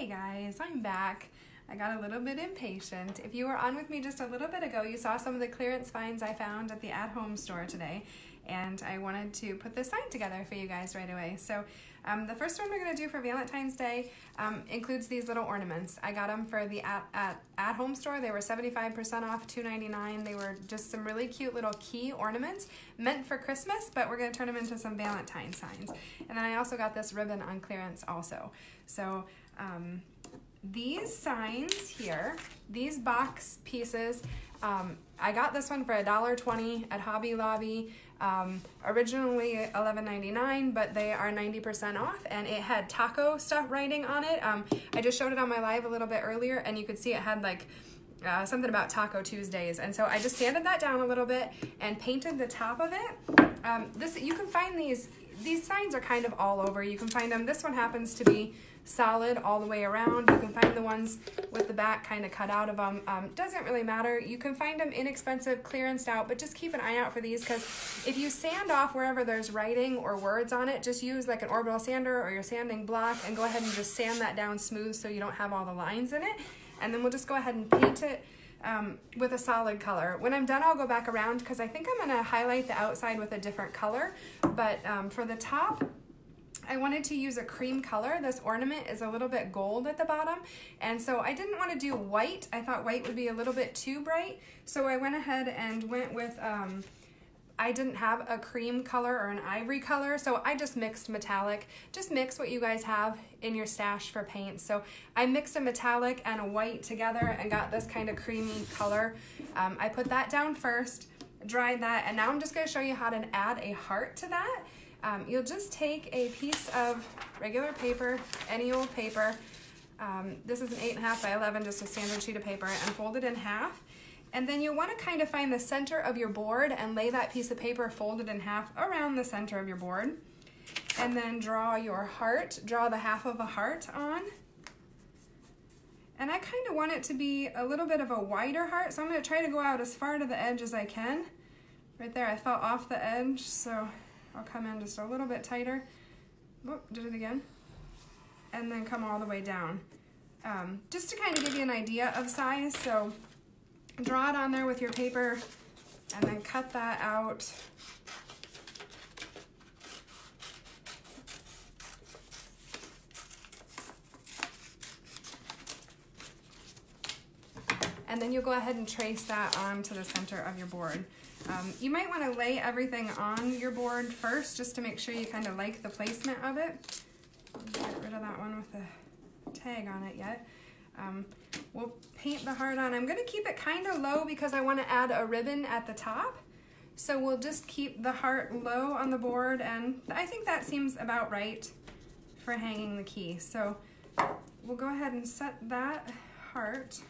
Hey guys, I'm back. I got a little bit impatient. If you were on with me just a little bit ago, you saw some of the clearance finds I found at the at-home store today, and I wanted to put this sign together for you guys right away. So the first one we're going to do for Valentine's Day includes these little ornaments. I got them for the at-home store. They were 75% off, $2.99. They were just some really cute little key ornaments meant for Christmas, but we're going to turn them into some Valentine signs. And then I also got this ribbon on clearance also. So these signs here, these box pieces, I got this one for $1.20 at Hobby Lobby. Originally $11.99, but they are 90% off, and it had taco stuff writing on it. I just showed it on my live a little bit earlier, and you could see it had like something about Taco Tuesdays, and so I just sanded that down a little bit and painted the top of it. You can find these signs are kind of all over. You can find them. This one happens to be solid all the way around. You can find the ones with the back kind of cut out of them. Doesn't really matter. You can find them inexpensive, clearanced out, but just keep an eye out for these, because if you sand off wherever there's writing or words on it, just use like an orbital sander or your sanding block and go ahead and just sand that down smooth so you don't have all the lines in it. And then we'll just go ahead and paint it with a solid color. When I'm done, I'll go back around because I think I'm going to highlight the outside with a different color. But for the top, I wanted to use a cream color. This ornament is a little bit gold at the bottom, and so I didn't want to do white. I thought white would be a little bit too bright, so I went ahead and went with, I didn't have a cream color or an ivory color, so I just mixed metallic. Just mix what you guys have in your stash for paint. So I mixed a metallic and a white together and got this kind of creamy color. I put that down first, dried that, and now I'm just going to show you how to add a heart to that. You'll just take a piece of regular paper, any old paper. This is an 8.5 by 11, just a standard sheet of paper, and fold it in half. And then you'll want to kind of find the center of your board and lay that piece of paper folded in half around the center of your board. And then draw your heart, draw the half of a heart on. And I kind of want it to be a little bit of a wider heart, so I'm going to try to go out as far to the edge as I can. Right there, I fell off the edge, so I'll come in just a little bit tighter. Whoop, did it again. And then come all the way down. Just to kind of give you an idea of size, so draw it on there with your paper and then cut that out. And then you'll go ahead and trace that onto the center of your board. You might want to lay everything on your board first just to make sure you kind of like the placement of it. I'll get rid of that one with the tag on it yet. We'll paint the heart on. I'm going to keep it kind of low because I want to add a ribbon at the top. So we'll just keep the heart low on the board, and I think that seems about right for hanging the key. So we'll go ahead and set that heart.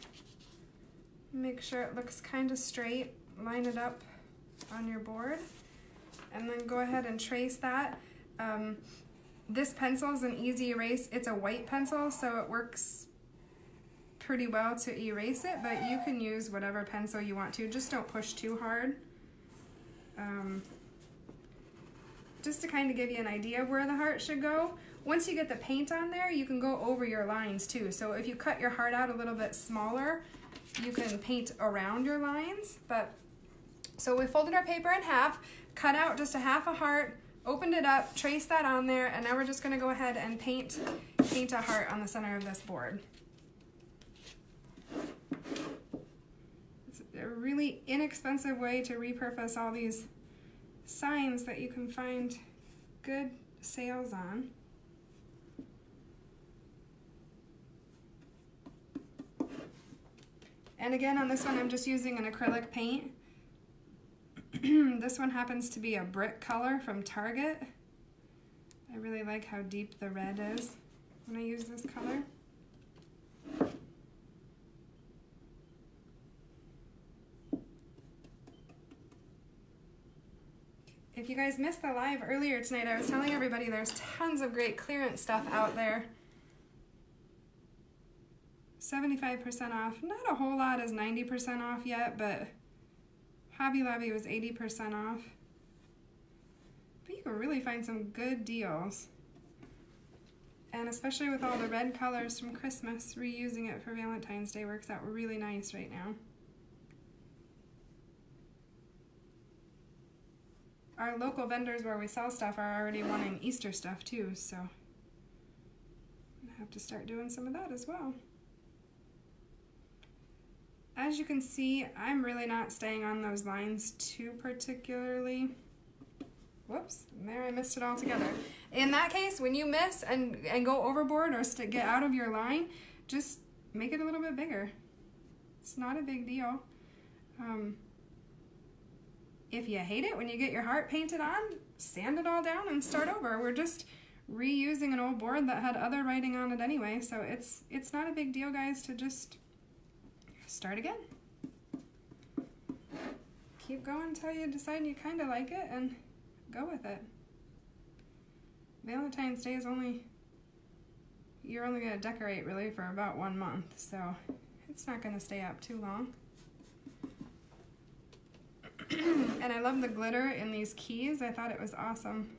Make sure it looks kind of straight. Line it up on your board, and then go ahead and trace that. This pencil is an easy erase. It's a white pencil, so it works pretty well to erase it, but you can use whatever pencil you want to. Just don't push too hard. Just to kind of give you an idea of where the heart should go. Once you get the paint on there, you can go over your lines too. So if you cut your heart out a little bit smaller, you can paint around your lines. So we folded our paper in half, cut out just a half a heart, opened it up, traced that on there, and now we're just going to go ahead and paint a heart on the center of this board. It's a really inexpensive way to repurpose all these signs that you can find good sales on. And again, on this one, I'm just using an acrylic paint. This one happens to be a brick color from Target. I really like how deep the red is when I use this color. If you guys missed the live earlier tonight, I was telling everybody there's tons of great clearance stuff out there. 75% off. Not a whole lot is 90% off yet, but Hobby Lobby was 80% off. But you can really find some good deals. And especially with all the red colors from Christmas, reusing it for Valentine's Day works out really nice right now. Our local vendors where we sell stuff are already wanting Easter stuff too, so I have to start doing some of that as well. As you can see, I'm really not staying on those lines too particularly. Whoops, there I missed it all together. In that case, when you miss and go overboard or get out of your line, just make it a little bit bigger. It's not a big deal. If you hate it when you get your heart painted on, sand it all down and start over. We're just reusing an old board that had other writing on it anyway, so it's not a big deal, guys, to just start again. Keep going until you decide you kind of like it and go with it. Valentine's Day is you're only going to decorate really for about 1 month, so it's not going to stay up too long. And I love the glitter in these keys. I thought it was awesome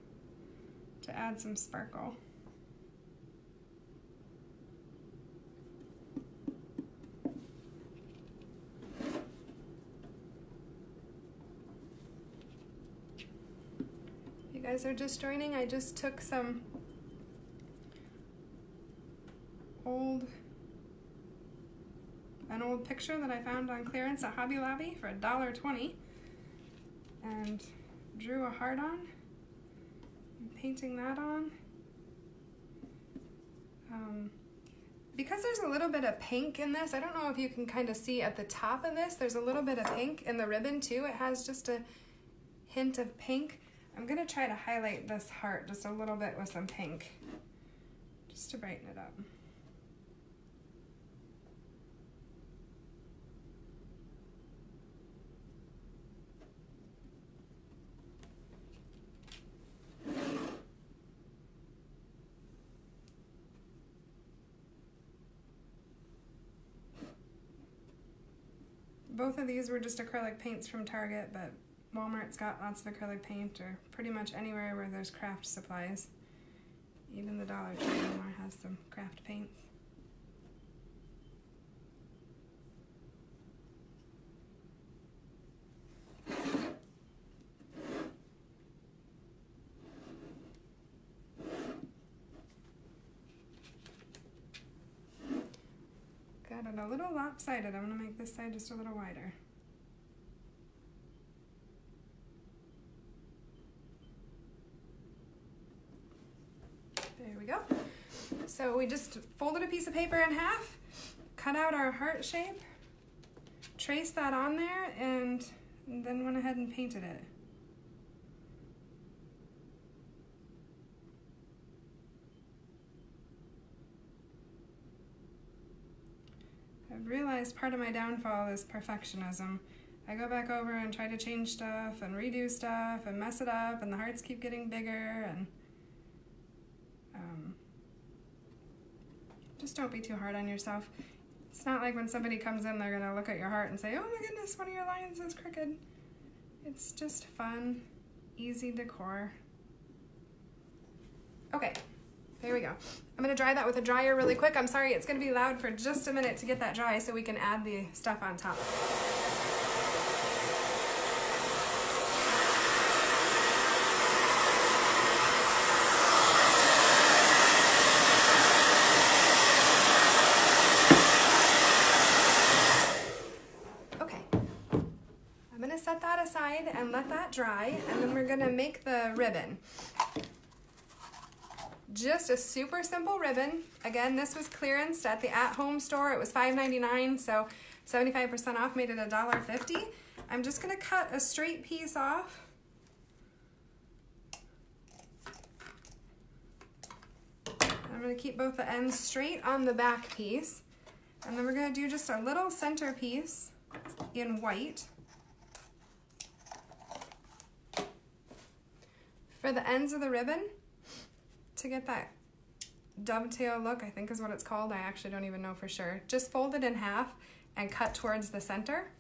to add some sparkle. If you guys are just joining, I just took some an old picture that I found on clearance at Hobby Lobby for $1.20 and drew a heart on. I'm painting that on. Because there's a little bit of pink in this, I don't know if you can kind of see at the top of this, there's a little bit of pink in the ribbon too. It has just a hint of pink. I'm going to try to highlight this heart just a little bit with some pink, just to brighten it up. Both of these were just acrylic paints from Target, but Walmart's got lots of acrylic paint, or pretty much anywhere where there's craft supplies. Even the Dollar Tree anymore has some craft paints. Got it a little lopsided. I'm going to make this side just a little wider. There we go. So we just folded a piece of paper in half, cut out our heart shape, traced that on there, and then went ahead and painted it. I've realized part of my downfall is perfectionism. I go back over and try to change stuff and redo stuff and mess it up, and the hearts keep getting bigger, and just don't be too hard on yourself. It's not like when somebody comes in, they're gonna look at your heart and say, oh my goodness, one of your lines is crooked. It's just fun, easy decor. Okay. There we go. I'm going to dry that with a dryer really quick. I'm sorry, it's going to be loud for just a minute to get that dry so we can add the stuff on top. Okay. I'm going to set that aside and let that dry, and then we're going to make the ribbon. Just a super simple ribbon. Again, this was clearanced at the at-home store. It was $5.99, so 75% off made it $1.50. I'm just gonna cut a straight piece off. I'm gonna keep both the ends straight on the back piece. And then we're gonna do just a little center piece in white. For the ends of the ribbon, to get that dovetail look, I think is what it's called. I actually don't even know for sure. Just fold it in half and cut towards the center.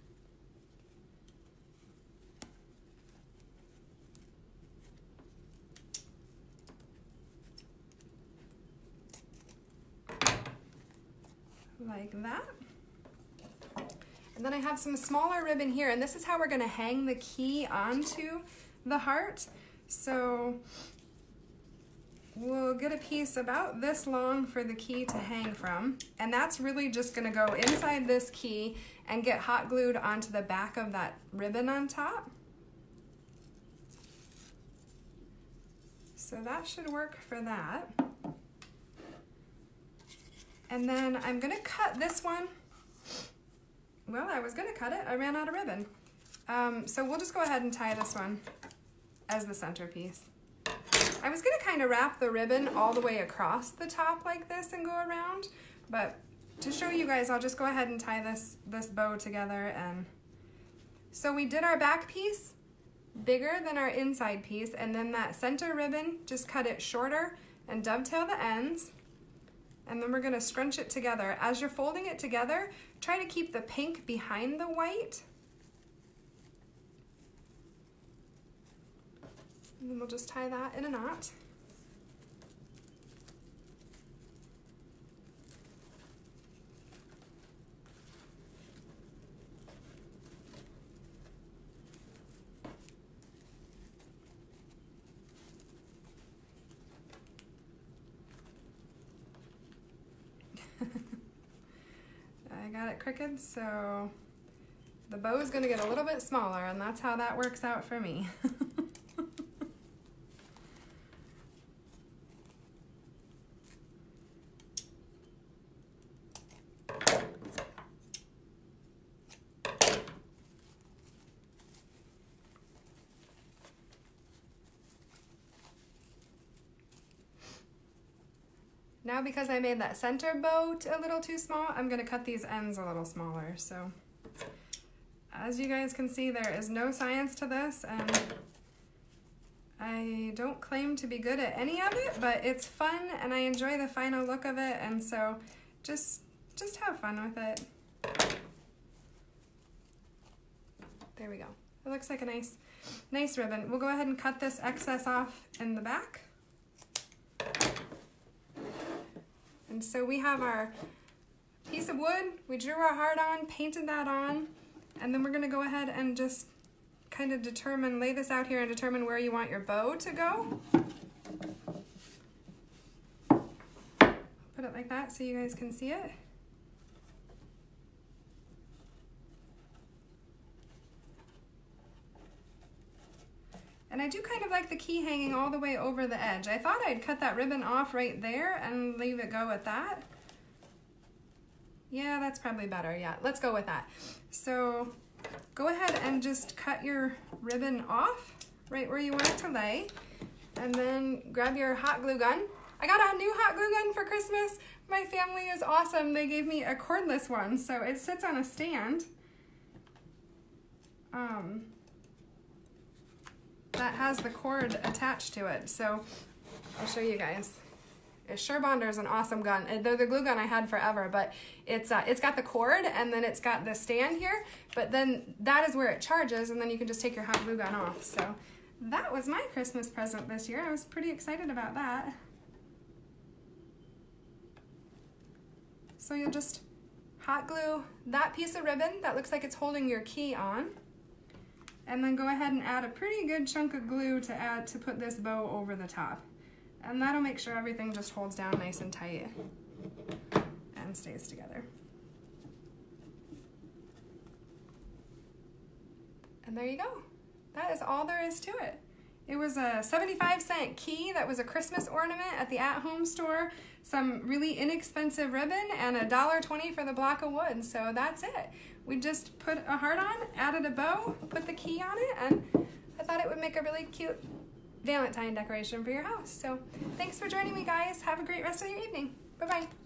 like that. And then I have some smaller ribbon here, and this is how we're gonna hang the key onto the heart. So we'll get a piece about this long for the key to hang from, and that's really just gonna go inside this key and get hot glued onto the back of that ribbon on top. So that should work for that. And then I'm gonna cut this one. Well, I was gonna cut it, I ran out of ribbon. So we'll just go ahead and tie this one as the centerpiece. I was gonna kind of wrap the ribbon all the way across the top like this and go around, but to show you guys, I'll just go ahead and tie this bow together. And so we did our back piece bigger than our inside piece, and then that center ribbon, just cut it shorter and dovetail the ends. And then we're gonna scrunch it together. As you're folding it together, try to keep the pink behind the white. And then we'll just tie that in a knot. I got it crooked, so the bow is going to get a little bit smaller, and that's how that works out for me. Now, because I made that center bow a little too small, I'm going to cut these ends a little smaller. So as you guys can see, there is no science to this, and I don't claim to be good at any of it, but it's fun and I enjoy the final look of it, and so just have fun with it. There we go. It looks like a nice ribbon. We'll go ahead and cut this excess off in the back. And so we have our piece of wood, we drew our heart on, painted that on, and then we're gonna go ahead and just kind of lay this out here and determine where you want your bow to go. Put it like that so you guys can see it. And I do kind of like the key hanging all the way over the edge. I thought I'd cut that ribbon off right there and leave it go at that. Yeah, that's probably better. Yeah, let's go with that. So go ahead and just cut your ribbon off right where you want it to lay. And then grab your hot glue gun. I got a new hot glue gun for Christmas. My family is awesome. They gave me a cordless one, so it sits on a stand. That has the cord attached to it. So I'll show you guys. Surebonder is an awesome gun. They're the glue gun I had forever, but it's got the cord and then it's got the stand here, but then that is where it charges, and then you can just take your hot glue gun off. So that was my Christmas present this year. I was pretty excited about that. So you'll just hot glue that piece of ribbon that looks like it's holding your key on, and then go ahead and add a pretty good chunk of glue to put this bow over the top. And that'll make sure everything just holds down nice and tight and stays together. And there you go. That is all there is to it. It was a 75-cent key that was a Christmas ornament at the at-home store, some really inexpensive ribbon, and $1.20 for the block of wood. So that's it. We just put a heart on, added a bow, put the key on it, and I thought it would make a really cute Valentine decoration for your house. So thanks for joining me, guys. Have a great rest of your evening. Bye-bye.